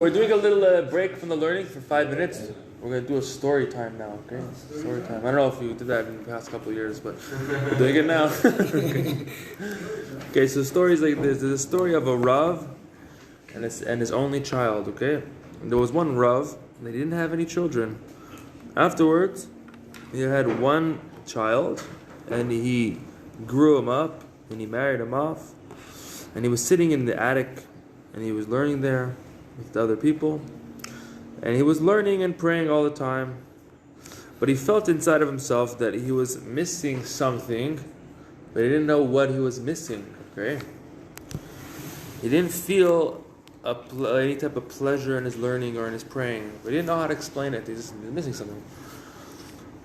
We're doing a little break from the learning for 5 minutes. We're going to do a story time now, okay? Story time. I don't know if you did that in the past couple of years, but we're doing it now. Okay, so stories like this. There's a story of a Rav and his only child, okay? And there was one Rav, and they didn't have any children. Afterwards, he had one child, and he grew him up, and he married him off, and he was sitting in the attic, and he was learning there with the other people, and he was learning and praying all the time, but he felt inside of himself that he was missing something, but he didn't know what he was missing. Okay, he didn't feel any type of pleasure in his learning or in his praying, but he didn't know how to explain it. He's missing something.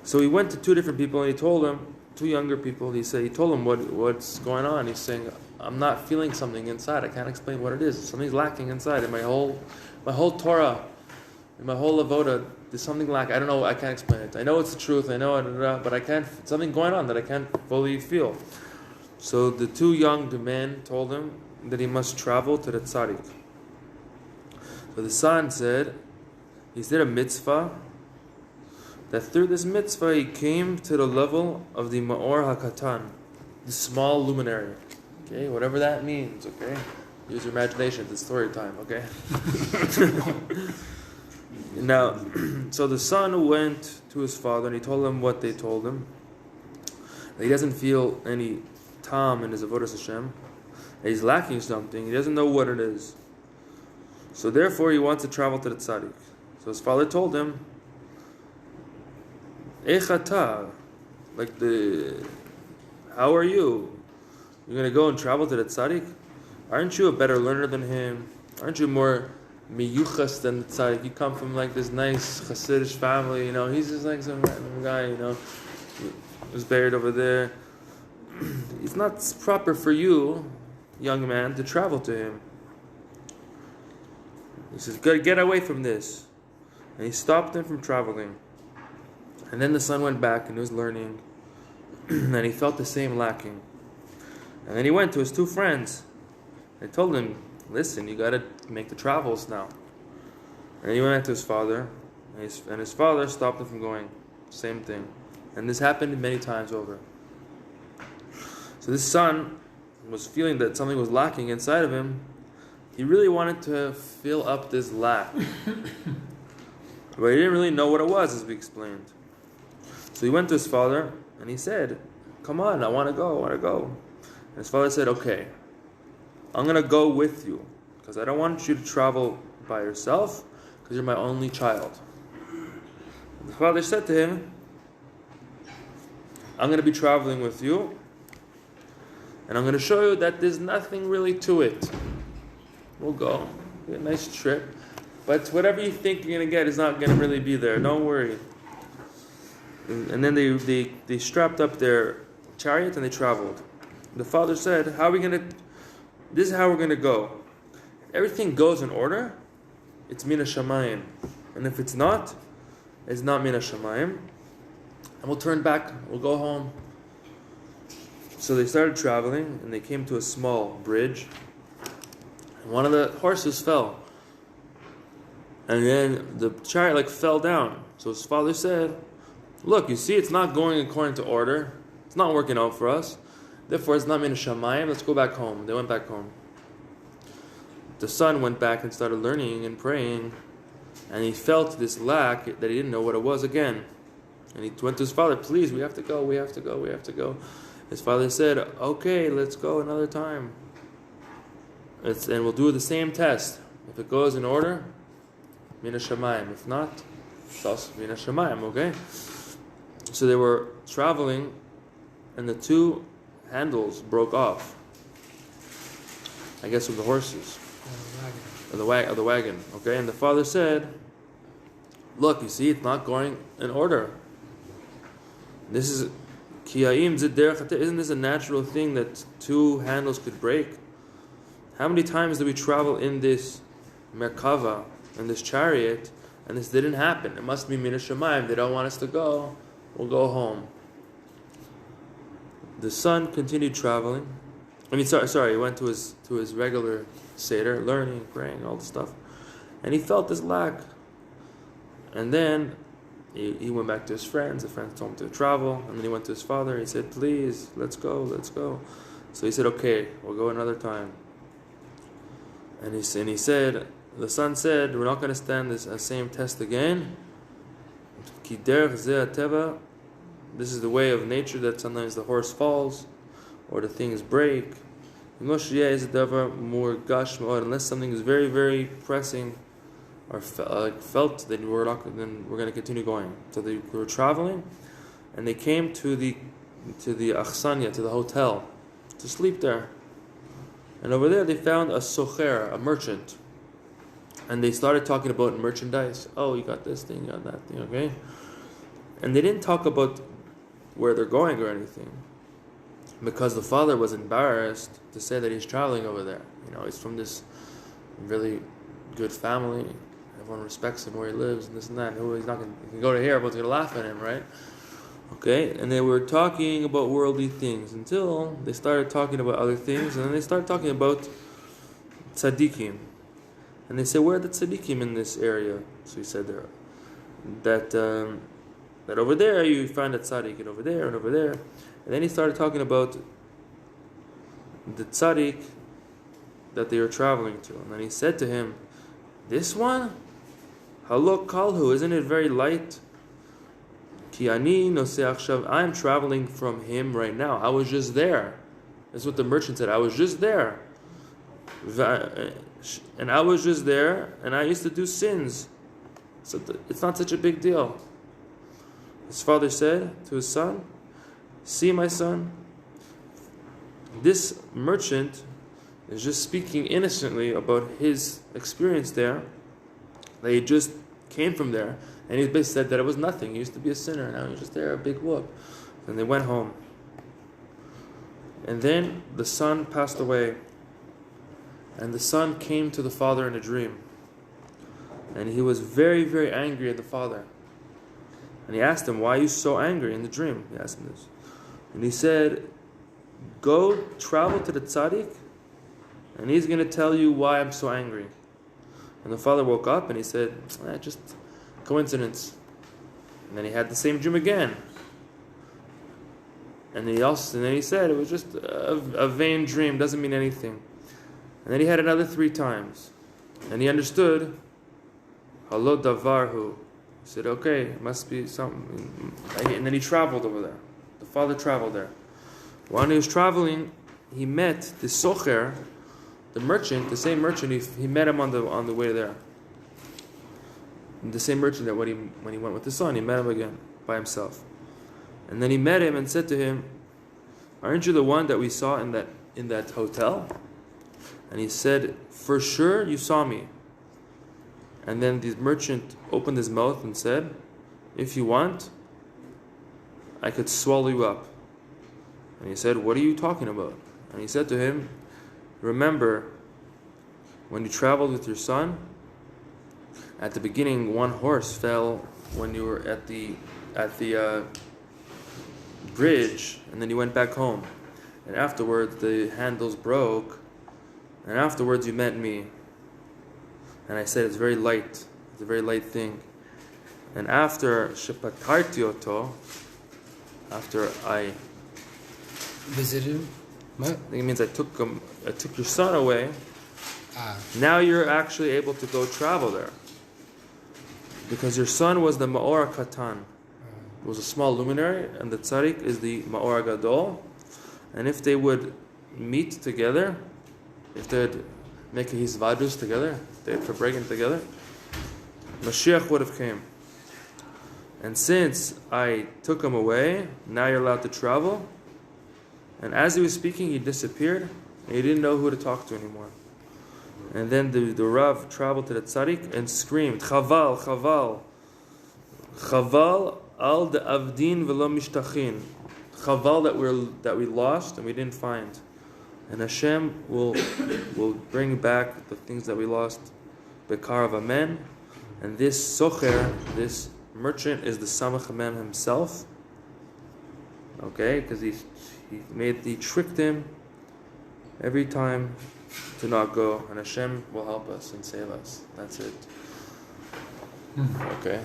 So he went to two different people, and he told them, two younger people. He told them what's going on. He's saying, I'm not feeling something inside. I can't explain what it is. Something's lacking inside. In my whole Torah, in my whole avoda, there's something lacking. I don't know. I can't explain it. I know it's the truth. I know it, but I can't. Something going on that I can't fully feel. So the two young men told him that he must travel to the tzaddik. So the son said, he did a mitzvah. That through this mitzvah he came to the level of the Ma'or HaKatan, the small luminary. Okay, whatever that means, okay? Use your imagination, it's story time, okay? Now, so the son went to his father and he told him what they told him. That he doesn't feel any tam in his avodas Hashem. That he's lacking something, he doesn't know what it is. So therefore he wants to travel to the tzaddik. So his father told him, Echata, how are you? You're going to go and travel to the tzaddik? Aren't you a better learner than him? Aren't you more miyuchas than the tzaddik? You come from like this nice Chassids family, he's just like some random guy, who's buried over there. It's not proper for you, young man, to travel to him. He says, get away from this. And he stopped him from traveling. And then the son went back and he was learning, and he felt the same lacking. And then he went to his two friends. They told him, listen, you got to make the travels now. And he went to his father, and his father stopped him from going. Same thing. And this happened many times over. So this son was feeling that something was lacking inside of him. He really wanted to fill up this lack. But he didn't really know what it was, as we explained. So he went to his father, and he said, come on, I want to go. And his father said, okay, I'm going to go with you, because I don't want you to travel by yourself, because you're my only child. And the father said to him, I'm going to be traveling with you, and I'm going to show you that there's nothing really to it. We'll go. Be a nice trip. But whatever you think you're going to get is not going to really be there. Don't worry. And then they strapped up their chariot and they traveled. The father said, this is how we're going to go. If everything goes in order, it's mina shamayim. And if it's not mina shamayim. And we'll turn back, we'll go home. So they started traveling and they came to a small bridge. And one of the horses fell. And then the chariot fell down. So his father said, look, you see, it's not going according to order. It's not working out for us. Therefore, it's not min shamayim. Let's go back home. They went back home. The son went back and started learning and praying. And he felt this lack that he didn't know what it was again. And he went to his father, please, we have to go. His father said, okay, let's go another time. And we'll do the same test. If it goes in order, min shamayim. If not, it's also min shamayim, okay? So they were traveling, and the two handles broke off. I guess of the horses, of the wagon. Okay, and the father said, "Look, you see, it's not going in order. This is kiyayim zederach. Isn't this a natural thing that two handles could break? How many times did we travel in this merkava, in this chariot, and this didn't happen? It must be min shamayim. They don't want us to go. We'll go home." The son continued traveling. He went to his regular seder, learning, praying, all the stuff. And he felt this lack. And then he went back to his friends. The friends told him to travel. And then he went to his father. He said, please, let's go. So he said, okay, we'll go another time. And he said, the son said, we're not going to stand this same test again. Ki derech zeh hateva. This is the way of nature, that sometimes the horse falls or the things break. Unless something is very, very pressing or felt, then we're going to continue going. So they were traveling, and they came to the achsanya, to the hotel, to sleep there. And over there they found a socher, a merchant. And they started talking about merchandise. Oh, you got this thing, you got that thing, okay? And they didn't talk about where they're going or anything, because the father was embarrassed to say that he's traveling over there. He's from this really good family. Everyone respects him where he lives and this and that. He's not going to, he can go to here, everyone's going to laugh at him, right? Okay, and they were talking about worldly things until they started talking about other things, and then they started talking about tzaddikim. And they said, where are the tzaddikim in this area? So he said that over there you find a tzaddik, and over there and over there. And then he started talking about the tzaddik that they were traveling to. And then he said to him, this one? Halo kalhu, isn't it very light? Ki ani noseh achshav, I'm traveling from him right now. I was just there. That's what the merchant said. I was just there. And I was just there, and I used to do sins. So it's not such a big deal. His father said to his son, see, my son, this merchant is just speaking innocently about his experience there, that he just came from there, and he basically said that it was nothing. He used to be a sinner, now he's just there, a big whoop. And they went home. And then the son passed away, and the son came to the father in a dream. And he was very, very angry at the father. And he asked him, why are you so angry in the dream? He asked him this. And he said, go travel to the tzaddik, and he's going to tell you why I'm so angry. And the father woke up and he said, just coincidence. And then he had the same dream again. And then he said, it was just a vain dream, doesn't mean anything. And then he had another 3 times. And he understood, Halo davarhu. He said, okay, it must be something. And then he traveled over there. The father traveled there. While he was traveling, he met the socher, the merchant, the same merchant. He met him on the way there. And the same merchant that when he went with the son, he met him again by himself. And then he met him and said to him, aren't you the one that we saw in that hotel? And he said, for sure you saw me. And then the merchant opened his mouth and said, if you want, I could swallow you up. And he said, what are you talking about? And he said to him, remember, when you traveled with your son, at the beginning one horse fell when you were at the bridge, and then you went back home. And afterwards the handles broke, and afterwards you met me. And I said, it's very light. It's a very light thing. And after shepatarti oto, after I visited him, I think it means I took your son away. Now you're actually able to go travel there, because your son was the Ma'or Katan. It was a small luminary, and the tzaddik is the Ma'or Gadol. And if they would meet together, if they'd make a hisvadus together, they'd farbrengen together, Mashiach would have came. And since I took him away, now you're allowed to travel. And as he was speaking, he disappeared, and he didn't know who to talk to anymore. And then the Rav traveled to the tzaddik and screamed, Chaval, Chaval, Chaval al de avdin velo mishtachin. Chaval that we lost and we didn't find. And Hashem will bring back the things that we lost. Bekar of Amen. And this socher, this merchant, is the Samach Amen himself. Okay, because he tricked him every time to not go, and Hashem will help us and save us. That's it. Okay.